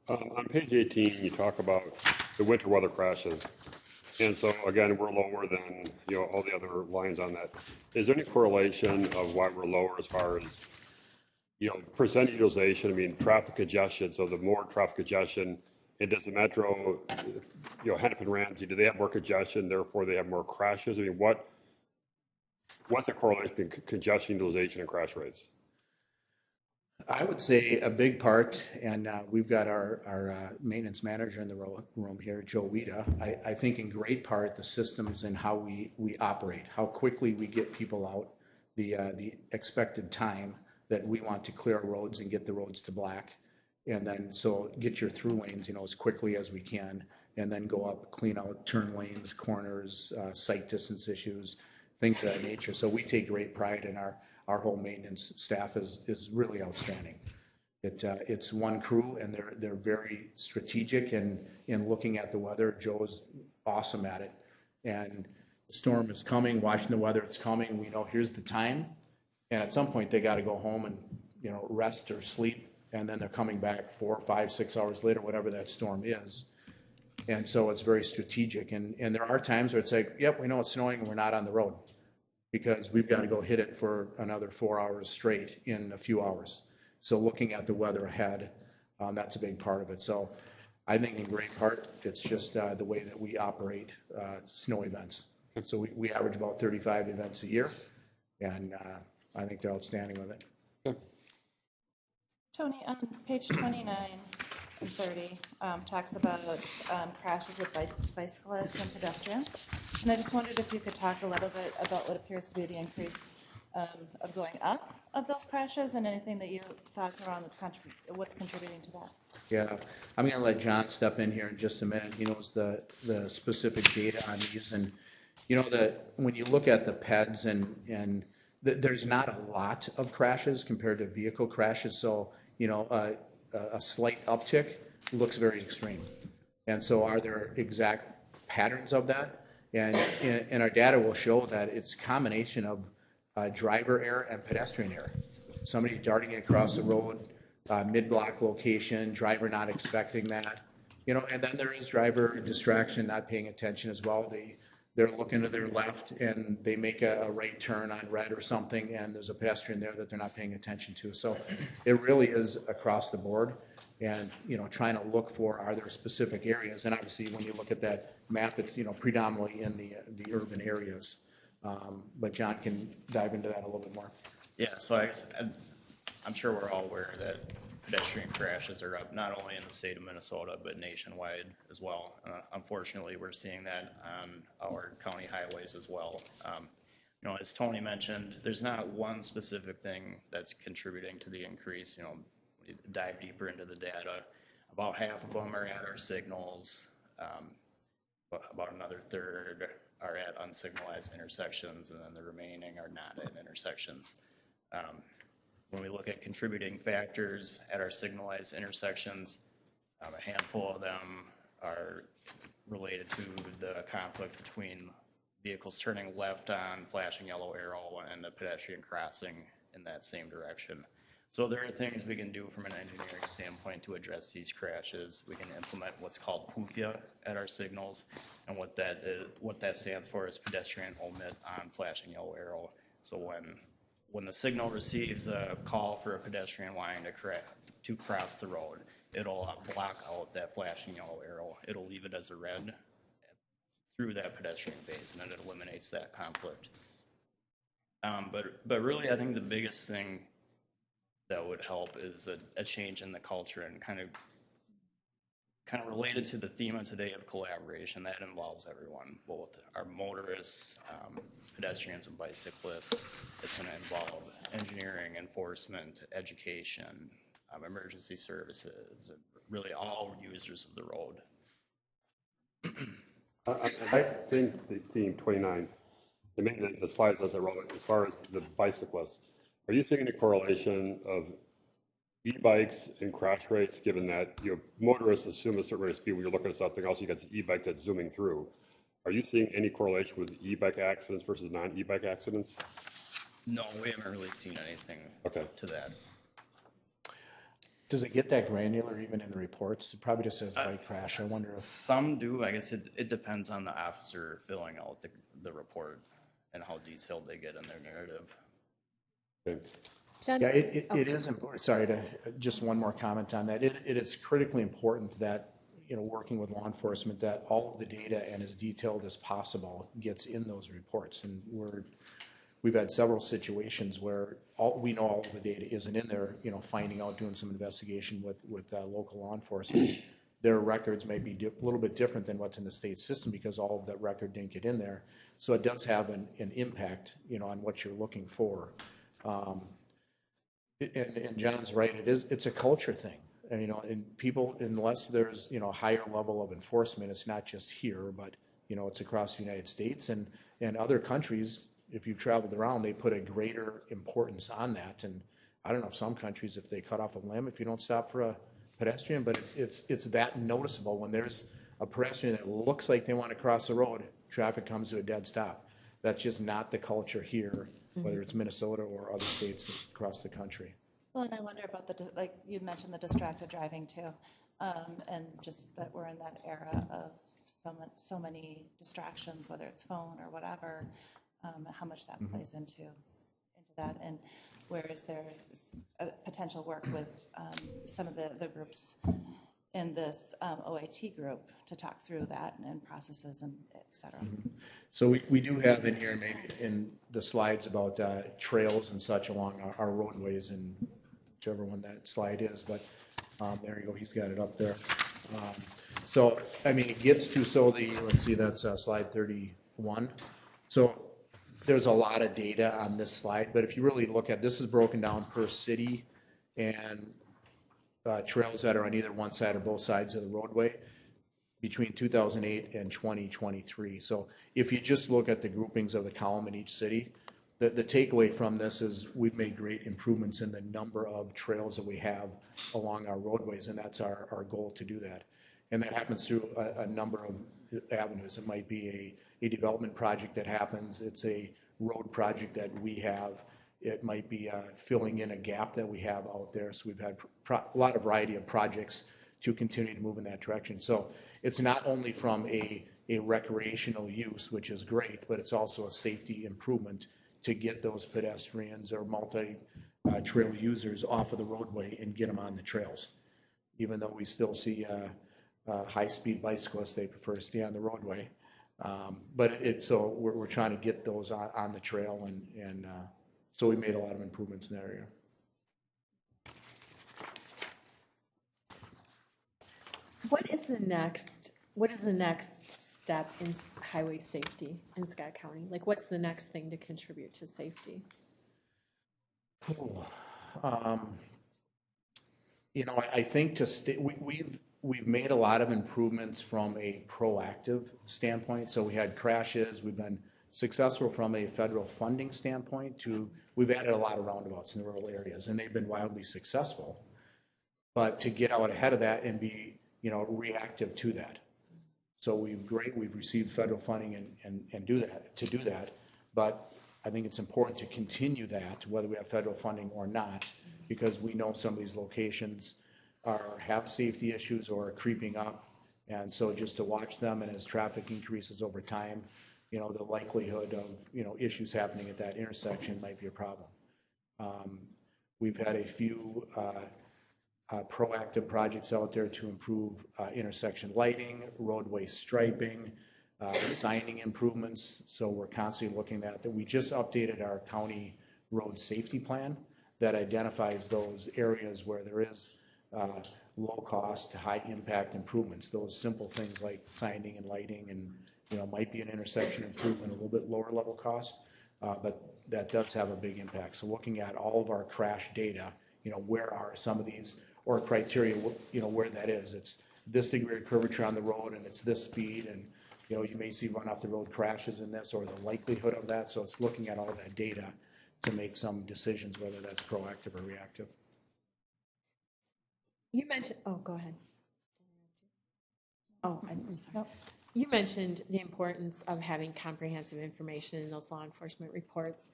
On page 18, you talk about the winter weather crashes. And so again, we're lower than all the other lines on that. Is there any correlation of why we're lower as far as percent utilization, I mean, traffic congestion, so the more traffic congestion, and does the metro, Hennepin Ramsey, do they have more congestion, therefore they have more crashes? I mean, what's the correlation between congestion, utilization, and crash rates? I would say a big part, and we've got our maintenance manager in the room here, Joe Wida. I think in great part the systems and how we operate, how quickly we get people out, the expected time that we want to clear roads and get the roads to black, and then so get your through lanes, as quickly as we can, and then go up, clean out turn lanes, corners, sight distance issues, things of that nature. So we take great pride in our whole maintenance staff is really outstanding. It's one crew, and they're very strategic in looking at the weather. Joe is awesome at it, and the storm is coming, watching the weather, it's coming. We know here's the time, and at some point they got to go home and rest or sleep, and then they're coming back 4, 5, 6 hours later, whatever that storm is. And so it's very strategic, and there are times where it's like, yep, we know it's snowing and we're not on the road, because we've got to go hit it for another 4 hours straight in a few hours. So looking at the weather ahead, that's a big part of it. So I think in great part, it's just the way that we operate snow events. So we average about 35 events a year, and I think they're outstanding with it. Tony, on page 29 and 30, talks about crashes with bicyclists and pedestrians. And I just wondered if you could talk a little bit about what appears to be the increase of going up of those crashes, and anything that you thoughts around what's contributing to that. Yeah, I'm going to let John step in here in just a minute. He knows the specific data on these, and when you look at the PEDs and there's not a lot of crashes compared to vehicle crashes, so a slight uptick looks very extreme. And so are there exact patterns of that? And our data will show that it's a combination of driver error and pedestrian error. Somebody darting across the road, mid-block location, driver not expecting that, and then there is driver distraction, not paying attention as well. They're looking to their left and they make a right turn on red or something, and there's a pedestrian there that they're not paying attention to. So it really is across the board, and trying to look for, are there specific areas? And obviously when you look at that map, it's predominantly in the urban areas. But John can dive into that a little bit more. Yeah, so I'm sure we're all aware that pedestrian crashes are up not only in the state of Minnesota but nationwide as well. Unfortunately, we're seeing that on our county highways as well. As Tony mentioned, there's not one specific thing that's contributing to the increase. When you dive deeper into the data, about half of them are at our signals, about another third are at unsignalized intersections, and then the remaining are not at intersections. When we look at contributing factors at our signalized intersections, a handful of them are related to the conflict between vehicles turning left on flashing yellow arrow and a pedestrian crossing in that same direction. So there are things we can do from an engineering standpoint to address these crashes. We can implement what's called PUFIA at our signals, and what that stands for is pedestrian omit on flashing yellow arrow. So when the signal receives a call for a pedestrian wanting to cross the road, it'll block out that flashing yellow arrow. It'll leave it as a red through that pedestrian phase, and then it eliminates that conflict. But really, I think the biggest thing that would help is a change in the culture, and kind of related to the theme of today of collaboration. That involves everyone, both our motorists, pedestrians and bicyclists. It's going to involve engineering, enforcement, education, emergency services, and really all users of the road. I think the theme 29, the slides that they're rolling, as far as the bicyclists, are you seeing any correlation of e-bikes and crash rates, given that motorists assume a certain rate of speed when you're looking at something else, you got the e-bike that's zooming through? Are you seeing any correlation with e-bike accidents versus non-e-bike accidents? No, we haven't really seen anything to that. Does it get that granular even in the reports? It probably just says bike crash. I wonder if some do. I guess it depends on the officer filling out the report and how detailed they get in their narrative. Okay. John? Yeah, it is important, sorry, just one more comment on that. It is critically important that, working with law enforcement, that all of the data and as detailed as possible gets in those reports. And we've had several situations where we know all of the data isn't in there, finding out, doing some investigation with local law enforcement. Their records may be a little bit different than what's in the state system because all of that record didn't get in there. So it does have an impact, on what you're looking for. And John's right, it's a culture thing. And people, unless there's, a higher level of enforcement, it's not just here, but, it's across the United States and other countries. If you've traveled around, they put a greater importance on that. And I don't know if some countries, if they cut off a limb, if you don't stop for a pedestrian, but it's that noticeable when there's a pedestrian that looks like they want to cross the road, traffic comes to a dead stop. That's just not the culture here, whether it's Minnesota or other states across the country. Well, and I wonder about like you mentioned the distracted driving too, and just that we're in that era of so many distractions, whether it's phone or whatever, how much that plays into that, and where is there a potential work with some of the groups in this OIT group to talk through that and processes and et cetera. So we do have in here, maybe in the slides, about trails and such along our roadways, and whichever one that slide is, but there you go, he's got it up there. So, I mean, it gets to, let's see, that's slide 31. So there's a lot of data on this slide, but if you really look at, this is broken down per city and trails that are on either one side or both sides of the roadway between 2008 and 2023. So if you just look at the groupings of the column in each city, the takeaway from this is we've made great improvements in the number of trails that we have along our roadways, and that's our goal to do that. And that happens through a number of avenues. It might be a development project that happens. It's a road project that we have. It might be filling in a gap that we have out there. So we've had a lot of variety of projects to continue to move in that direction. So it's not only from a recreational use, which is great, but it's also a safety improvement to get those pedestrians or multi-trail users off of the roadway and get them on the trails. Even though we still see high-speed bicyclists, they prefer to stay on the roadway. But so we're trying to get those on the trail, and so we made a lot of improvements in that area. What is the next step in highway safety in Scott County? Like, what's the next thing to contribute to safety? I think we've made a lot of improvements from a proactive standpoint. So we had crashes. We've been successful from a federal funding standpoint. We've added a lot of roundabouts in the rural areas, and they've been wildly successful. But to get out ahead of that and be reactive to that. So we've received federal funding and do that. But I think it's important to continue that, whether we have federal funding or not, because we know some of these locations have safety issues or are creeping up. And so just to watch them, and as traffic increases over time, the likelihood of, issues happening at that intersection might be a problem. We've had a few proactive projects out there to improve intersection lighting, roadway striping, signing improvements. So we're constantly looking at that. We just updated our county road safety plan that identifies those areas where there is low cost, high impact improvements. Those simple things like signing and lighting, and might be an intersection improvement, a little bit lower level cost, but that does have a big impact. So looking at all of our crash data, where are some of these, or criteria, where that is. It's this degree of curvature on the road, and it's this speed, and you may see run off the road crashes in this, or the likelihood of that. So it's looking at all that data to make some decisions, whether that's proactive or reactive. You mentioned, go ahead. I'm sorry. You mentioned the importance of having comprehensive information in those law enforcement reports.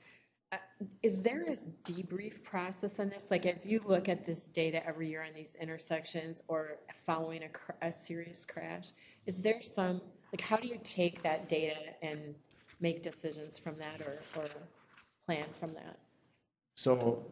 Is there a debrief process on this? Like, as you look at this data every year on these intersections or following a serious crash, is there some, like, how do you take that data and make decisions from that or plan from that? So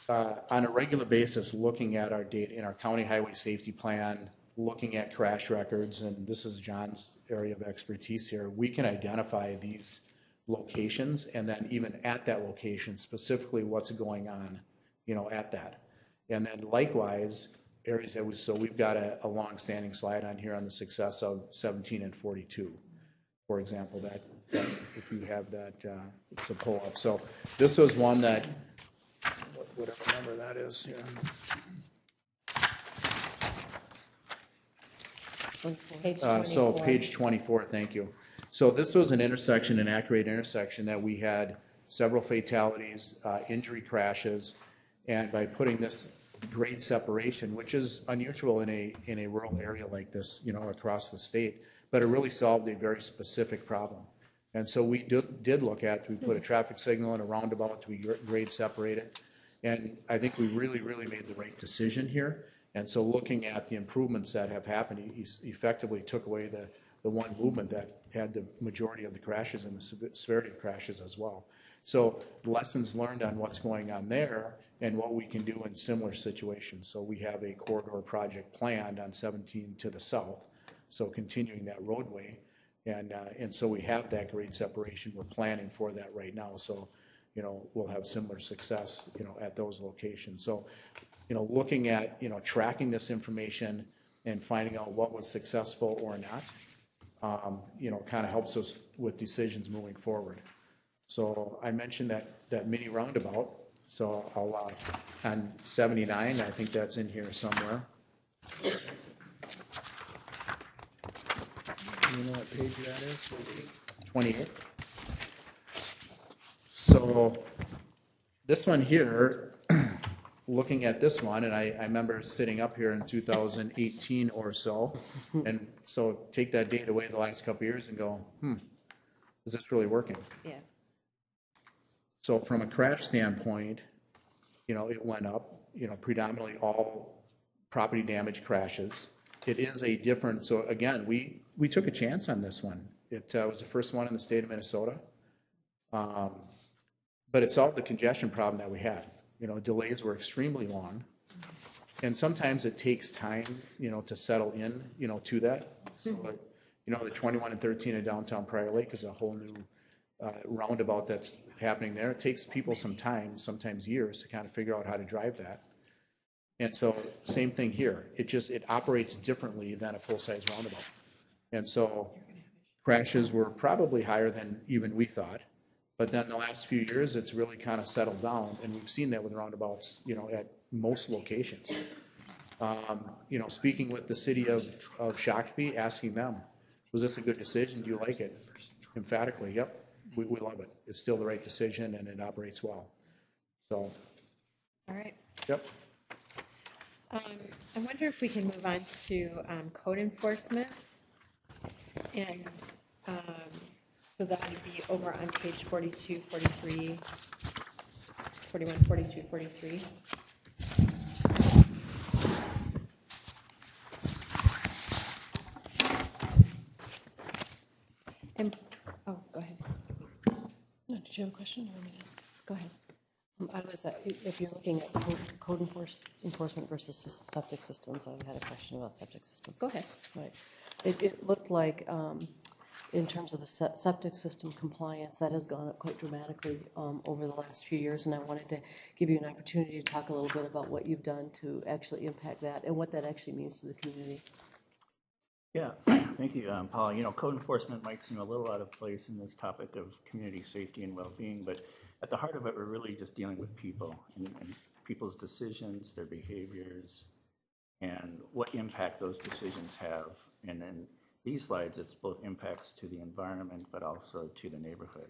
on a regular basis, looking at our data in our county highway safety plan, looking at crash records, and this is John's area of expertise here, we can identify these locations, and then even at that location, specifically what's going on, at that. And then likewise, areas that so we've got a long-standing slide on here on the success of 17 and 42, for example, that if you have that to pull up. So this was one that, whatever number that is here. So page 24, thank you. So this was an intersection, an accurate intersection that we had several fatalities, injury crashes, and by putting this grade separation, which is unusual in a rural area like this, across the state, but it really solved a very specific problem. And so we did look at, we put a traffic signal and a roundabout, we grade separate it, and I think we really, really made the right decision here. And so looking at the improvements that have happened, he effectively took away the one movement that had the majority of the crashes and the severity of crashes as well. So lessons learned on what's going on there and what we can do in similar situations. So we have a corridor project planned on 17 to the south, so continuing that roadway. And so we have that grade separation. We're planning for that right now. So, we'll have similar success, at those locations. So, looking at, tracking this information and finding out what was successful or not, kind of helps us with decisions moving forward. So I mentioned that mini roundabout. So I'll, on 79, I think that's in here somewhere. You know what page that is? 28. So this one here, looking at this one, and I remember sitting up here in 2018 or so, and so take that data away the last couple of years and go, is this really working? Yeah. So from a crash standpoint, it went up, predominantly all property damage crashes. It is a different, so again, we took a chance on this one. It was the first one in the state of Minnesota. But it solved the congestion problem that we had. Delays were extremely long. And sometimes it takes time, to settle in, to that. So, the 21 and 13 in downtown Prior Lake is a whole new roundabout that's happening there. It takes people some time, sometimes years, to kind of figure out how to drive that. And so same thing here. It operates differently than a full-size roundabout. And so crashes were probably higher than even we thought. But then the last few years, it's really kind of settled down, and we've seen that with roundabouts, at most locations. Speaking with the city of Shakopee, asking them, was this a good decision? Do you like it? Emphatically, yep, we love it. It's still the right decision, and it operates well. So. All right. Yep. I wonder if we can move on to code enforcement. And so that would be over on page 42, 43, 41, 42, 43. And, go ahead. No, did you have a question? You want me to ask? Go ahead. If you're looking at code enforcement versus septic systems, I had a question about septic systems. Go ahead. Right. It looked like in terms of the septic system compliance, that has gone up quite dramatically over the last few years, and I wanted to give you an opportunity to talk a little bit about what you've done to actually impact that and what that actually means to the community. Yeah, thank you, Paula. Code enforcement might seem a little out of place in this topic of community safety and well-being, but at the heart of it, we're really just dealing with people and people's decisions, their behaviors, and what impact those decisions have. And then these slides, it's both impacts to the environment, but also to the neighborhood.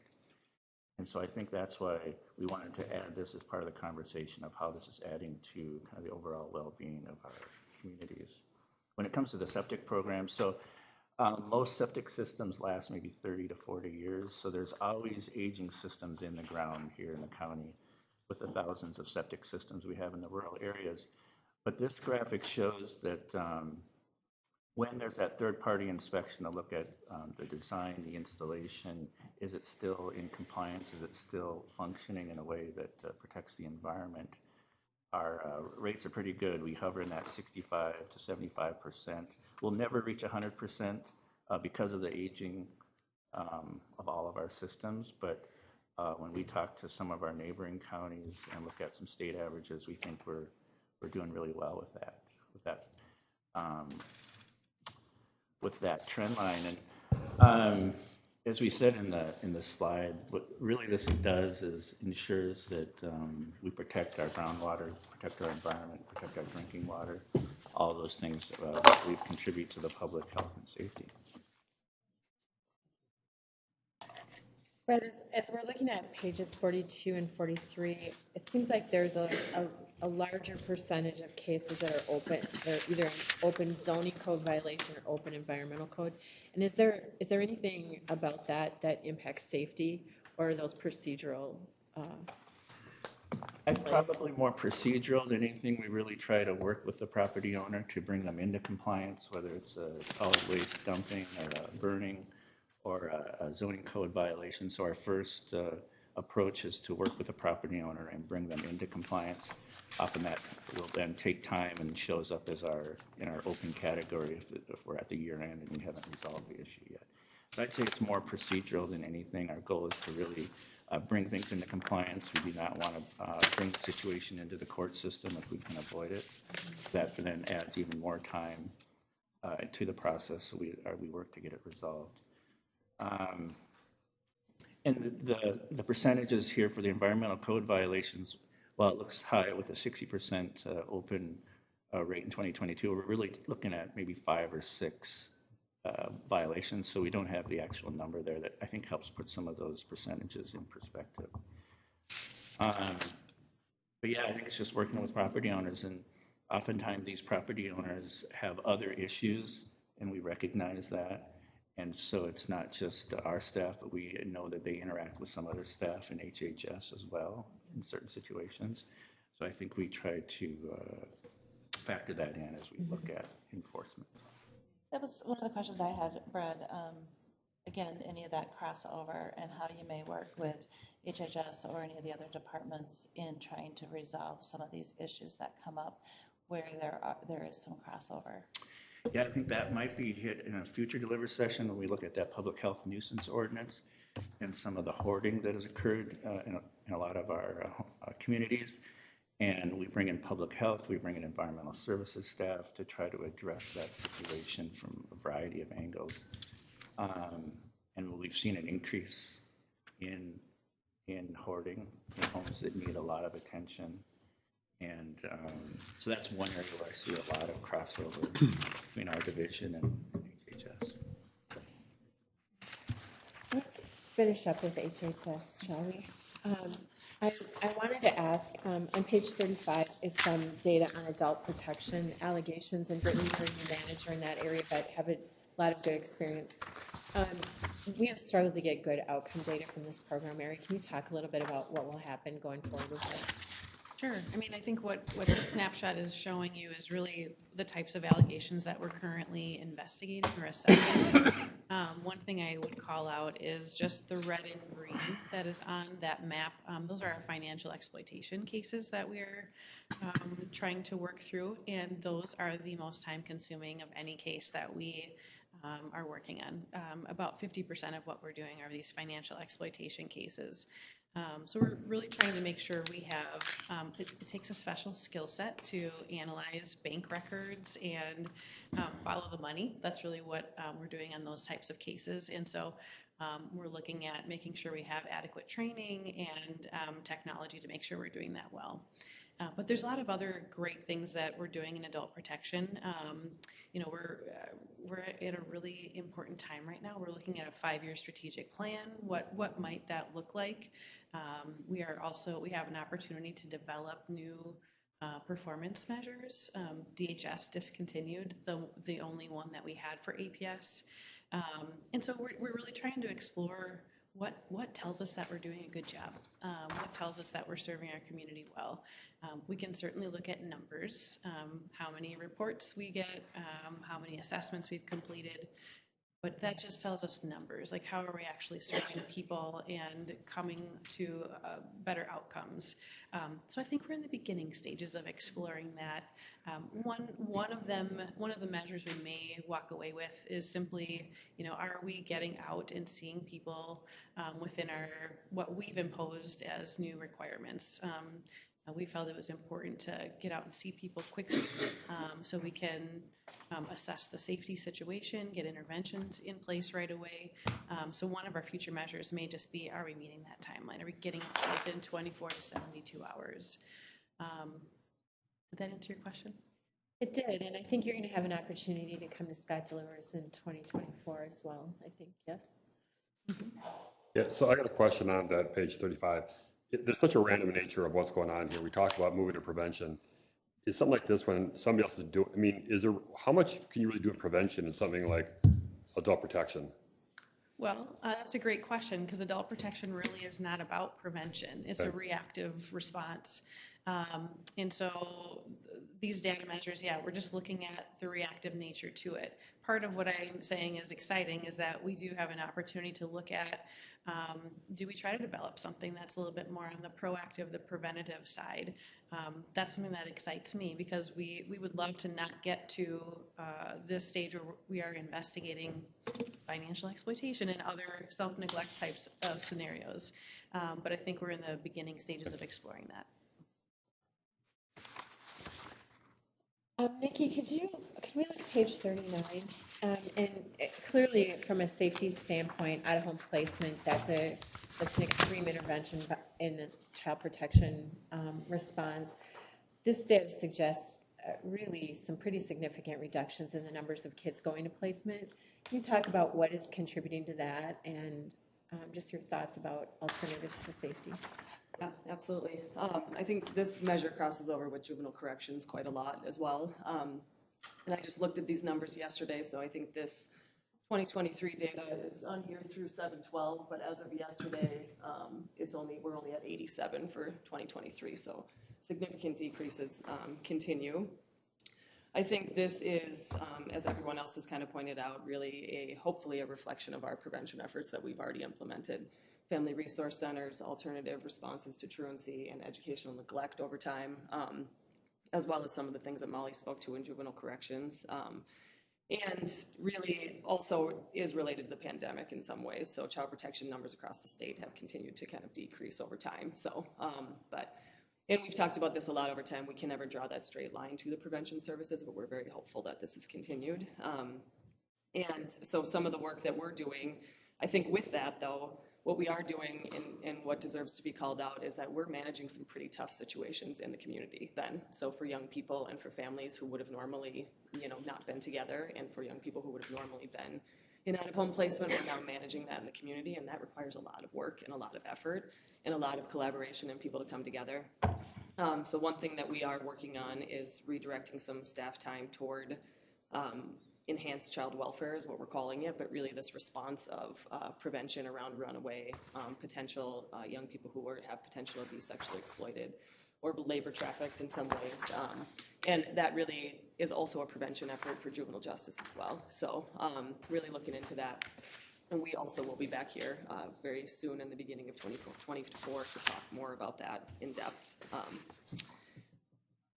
And so I think that's why we wanted to add this as part of the conversation of how this is adding to kind of the overall well-being of our communities. When it comes to the septic program, so most septic systems last maybe 30 to 40 years. So there's always aging systems in the ground here in the county with the thousands of septic systems we have in the rural areas. But this graphic shows that when there's that third-party inspection to look at the design, the installation, is it still in compliance? Is it still functioning in a way that protects the environment? rates are pretty good. We hover in that 65 to 75%. We'll never reach 100% because of the aging of all of our systems, but when we talk to some of our neighboring counties and look at some state averages, we think we're doing really well with that trend line. And as we said in the slide, what really this does is ensures that we protect our groundwater, protect our environment, protect our drinking water, all those things that we contribute to the public health and safety. Brett, as we're looking at pages 42 and 43, it seems like there's a larger percentage of cases that are open. They're either an open zoning code violation or open environmental code. And is there anything about that impacts safety, or are those procedural? It's probably more procedural than anything. We really try to work with the property owner to bring them into compliance, whether it's a solid waste dumping or burning or a zoning code violation. So our first approach is to work with the property owner and bring them into compliance. Often that will then take time and shows up as in our open category if we're at the year end and we haven't resolved the issue yet. But I'd say it's more procedural than anything. Our goal is to really bring things into compliance. We do not want to bring the situation into the court system if we can avoid it. That then adds even more time to the process, so we work to get it resolved. And the percentages here for the environmental code violations, while it looks high with a 60% open rate in 2022, we're really looking at maybe 5 or 6 violations. So we don't have the actual number there. That I think helps put some of those percentages in perspective. But yeah, I think it's just working with property owners, and oftentimes these property owners have other issues, and we recognize that. And so it's not just our staff, but we know that they interact with some other staff in HHS as well in certain situations. So I think we try to factor that in as we look at enforcement. That was one of the questions I had, Brad. Again, any of that crossover and how you may work with HHS or any of the other departments in trying to resolve some of these issues that come up where there is some crossover. Yeah, I think that might be hit in a future deliver session when we look at that public health nuisance ordinance and some of the hoarding that has occurred in a lot of our communities. And we bring in public health, we bring in environmental services staff to try to address that situation from a variety of angles. And we've seen an increase in hoarding in homes that need a lot of attention. And so that's one area where I see a lot of crossover between our division and HHS. Let's finish up with HHS, shall we? I wanted to ask, on page 35 is some data on adult protection allegations, and Brittany, you're the manager in that area, but have a lot of good experience. We have struggled to get good outcome data from this program area. Can you talk a little bit about what will happen going forward with it? Sure. I mean, I think what the snapshot is showing you is really the types of allegations that we're currently investigating or assessing. One thing I would call out is just the red and green that is on that map. Those are our financial exploitation cases that we're trying to work through, and those are the most time-consuming of any case that we are working on. About 50% of what we're doing are these financial exploitation cases. So we're really trying to make sure we have, it takes a special skill set to analyze bank records and follow the money. That's really what we're doing on those types of cases. And so we're looking at making sure we have adequate training and technology to make sure we're doing that well. But there's a lot of other great things that we're doing in adult protection. You know, we're at a really important time right now. We're looking at a 5-year strategic plan. What might that look like? We have an opportunity to develop new performance measures. DHS discontinued the only one that we had for APS. And so we're really trying to explore what tells us that we're doing a good job? What tells us that we're serving our community well? We can certainly look at numbers, how many reports we get, how many assessments we've completed. But that just tells us numbers, like how are we actually serving people and coming to better outcomes. So I think we're in the beginning stages of exploring that. One of the measures we may walk away with is simply, are we getting out and seeing people within what we've imposed as new requirements? We felt it was important to get out and see people quickly so we can assess the safety situation, get interventions in place right away. So one of our future measures may just be, are we meeting that timeline? Are we getting out within 24 to 72 hours? Did that answer your question? It did, and I think you're going to have an opportunity to come to Scott Delivers in 2024 as well, I think, yes? Yeah, so I got a question on that page 35. There's such a random nature of what's going on here. We talk about moving to prevention. Is something like this when somebody else is doing, how much can you really do in prevention in something like adult protection? Well, that's a great question because adult protection really is not about prevention. It's a reactive response. And so these data measures, we're just looking at the reactive nature to it. Part of what I'm saying is exciting is that we do have an opportunity to look at, do we try to develop something that's a little bit more on the proactive, the preventative side? That's something that excites me because we would love to not get to this stage where we are investigating financial exploitation and other self-neglect types of scenarios. But I think we're in the beginning stages of exploring that. Nikki, can we look at page 39? And clearly, from a safety standpoint, out-of-home placement, that's an extreme intervention in the child protection response. This data suggests really some pretty significant reductions in the numbers of kids going to placement. Can you talk about what is contributing to that and just your thoughts about alternatives to safety? Yeah, absolutely. I think this measure crosses over with juvenile corrections quite a lot as well. And I just looked at these numbers yesterday, so I think this 2023 data is on here through 7/12, but as of yesterday, we're only at 87 for 2023, so significant decreases continue. I think this is, as everyone else has kind of pointed out, really hopefully a reflection of our prevention efforts that we've already implemented. Family resource centers, alternative responses to truancy and educational neglect over time, as well as some of the things that Molly spoke to in juvenile corrections. And really also is related to the pandemic in some ways. So child protection numbers across the state have continued to kind of decrease over time. So, and we've talked about this a lot over time. We can never draw that straight line to the prevention services, but we're very hopeful that this has continued. And so some of the work that we're doing, I think with that though, what we are doing and what deserves to be called out is that we're managing some pretty tough situations in the community then. So for young people and for families who would have normally, not been together, and for young people who would have normally been in out-of-home placement, we're now managing that in the community, and that requires a lot of work and a lot of effort and a lot of collaboration and people to come together. So one thing that we are working on is redirecting some staff time toward enhanced child welfare is what we're calling it, but really this response of prevention around runaway, potential young people who have potential to be sexually exploited or labor trafficked in some ways. And that really is also a prevention effort for juvenile justice as well. So really looking into that. And we also will be back here very soon in the beginning of 2024 to talk more about that in depth.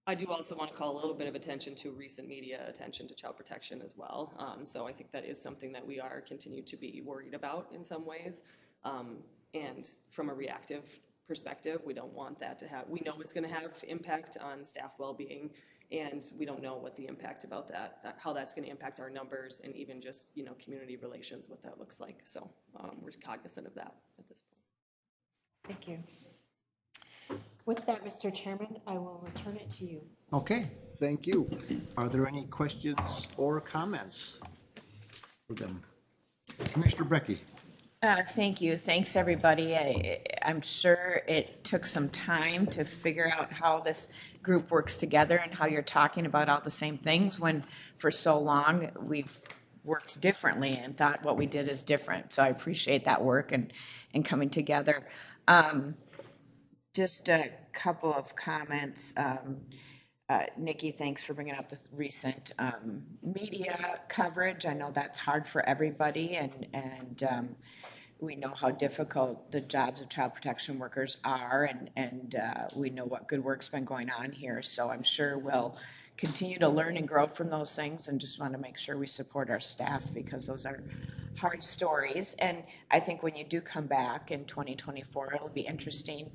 I do also want to call a little bit of attention to recent media attention to child protection as well. So I think that is something that we are continue to be worried about in some ways. And from a reactive perspective, we don't want that to have, we know it's going to have impact on staff well-being, and we don't know what the impact about that, how that's going to impact our numbers and even just, community relations, what that looks like. So we're cognizant of that at this point. Thank you. With that, Mr. Chairman, I will return it to you. Okay, thank you. Are there any questions or comments for them? Commissioner Brecky. Thank you. Thanks, everybody. I'm sure it took some time to figure out how this group works together and how you're talking about all the same things when for so long we've worked differently and thought what we did is different. So I appreciate that work and coming together. Just a couple of comments. Nikki, thanks for bringing up the recent media coverage. I know that's hard for everybody, and we know how difficult the jobs of child protection workers are, and we know what good work's been going on here. So I'm sure we'll continue to learn and grow from those things, and just want to make sure we support our staff because those are hard stories. And I think when you do come back in 2024, it'll be interesting,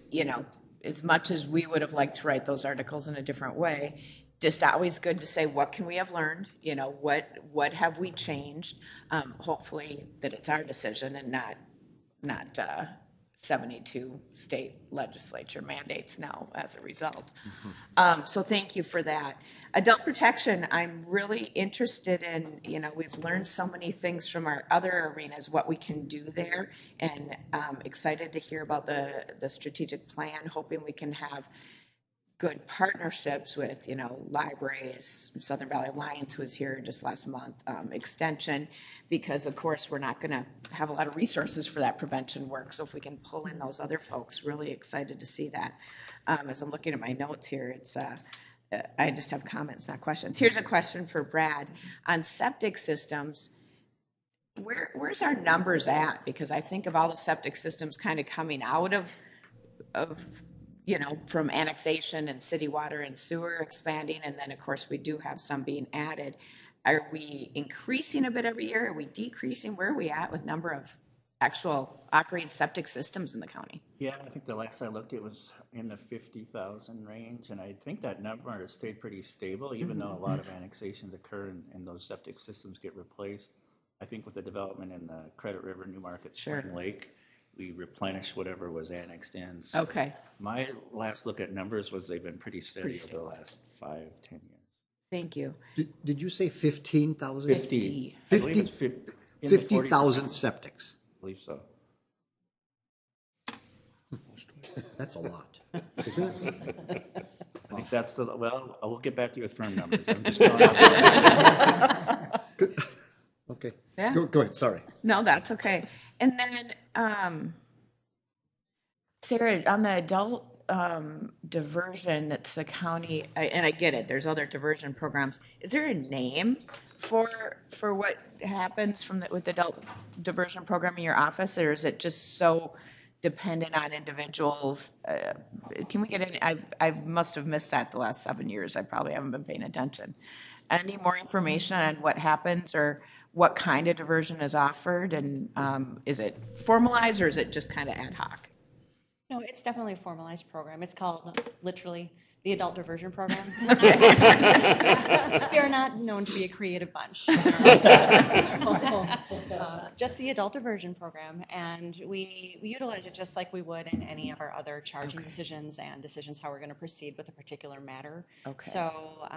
you know, as much as we would have liked to write those articles in a different way, just always good to say, what can we have learned? You know, what have we changed? Hopefully that it's our decision and not 72 state legislature mandates now as a result. So thank you for that. Adult protection, I'm really interested in, you know, we've learned so many things from our other arenas, what we can do there, and excited to hear about the strategic plan, hoping we can have good partnerships with, you know, libraries, Southern Valley Alliance was here just last month, Extension, because of course we're not going to have a lot of resources for that prevention work. So if we can pull in those other folks, really excited to see that. As I'm looking at my notes here, it's I just have comments, not questions. Here's a question for Brad on septic systems. Where's our numbers at? Because I think of all the septic systems kind of coming out of you know, from annexation and city water and sewer expanding, and then of course we do have some being added. Are we increasing a bit every year? Are we decreasing? Where are we at with number of actual operating septic systems in the county? Yeah, I think the last I looked, it was in the 50,000 range, and I think that number has stayed pretty stable, even though a lot of annexations occur and those septic systems get replaced. I think with the development in the Credit River, New Market, Spring Lake, we replenish whatever was annexed in. So okay. My last look at numbers was they've been pretty steady over the last 5-10 years. Thank you. Did you say 15,000? 50. 50,000 septics. I believe so. That's a lot, isn't it? I think that's the, well, I will get back to you with firm numbers. I'm just telling you. Okay. Yeah. Go ahead, sorry. No, that's okay. And then, Sarah, on the adult diversion, that's the county, and I get it, there's other diversion programs. Is there a name for what happens with the adult diversion program in your office, or is it just so dependent on individuals? Can we get any, I must have missed that the last 7 years. I probably haven't been paying attention. Any more information on what happens or what kind of diversion is offered, and is it formalized or is it just kind of ad hoc? No, it's definitely a formalized program. It's called literally the Adult Diversion Program. We are not known to be a creative bunch. Just the Adult Diversion Program, and we utilize it just like we would in any of our other charging decisions and decisions how we're going to proceed with a particular matter. Okay. So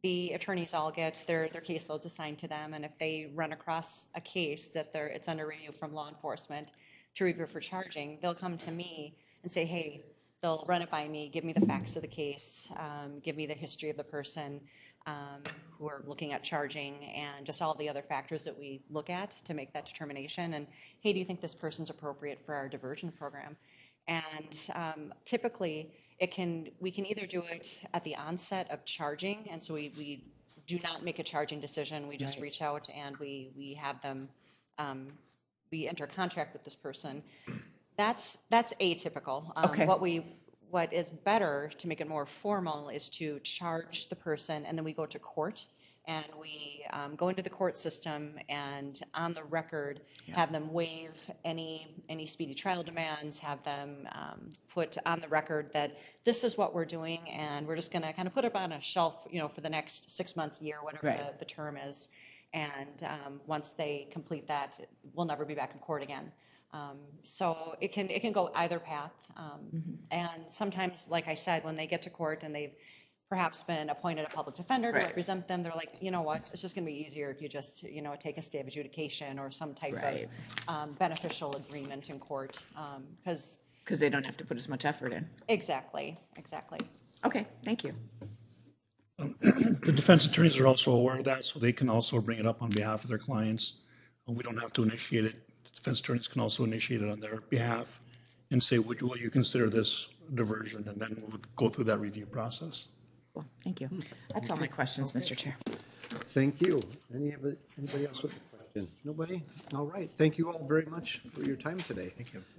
the attorneys all get their caseloads assigned to them, and if they run across a case that it's under review from law enforcement to review for charging, they'll come to me and say, hey, they'll run it by me, give me the facts of the case, give me the history of the person who are looking at charging, and just all the other factors that we look at to make that determination. And hey, do you think this person's appropriate for our diversion program? And typically, we can either do it at the onset of charging, and so we do not make a charging decision. We just reach out and we have them, we enter contract with this person. That's atypical. Okay. What is better to make it more formal is to charge the person, and then we go to court, and we go into the court system, and on the record have them waive any speedy trial demands, have them put on the record that this is what we're doing, and we're just going to kind of put it on a shelf, for the next 6 months, year, whatever the term is. And once they complete that, we'll never be back in court again. So it can go either path. And sometimes, like I said, when they get to court and they've perhaps been appointed a public defender to represent them, they're like, you know what, it's just going to be easier if you just, take a stay of adjudication or some type of beneficial agreement in court. Because they don't have to put as much effort in. Exactly. Okay, thank you. The defense attorneys are also aware of that, so they can also bring it up on behalf of their clients. We don't have to initiate it. The defense attorneys can also initiate it on their behalf and say, will you consider this diversion? And then we'll go through that review process. Cool, thank you. That's all my questions, Mr. Chair. Thank you. Anybody else with a question? Nobody? All right. Thank you all very much for your time today. Thank you.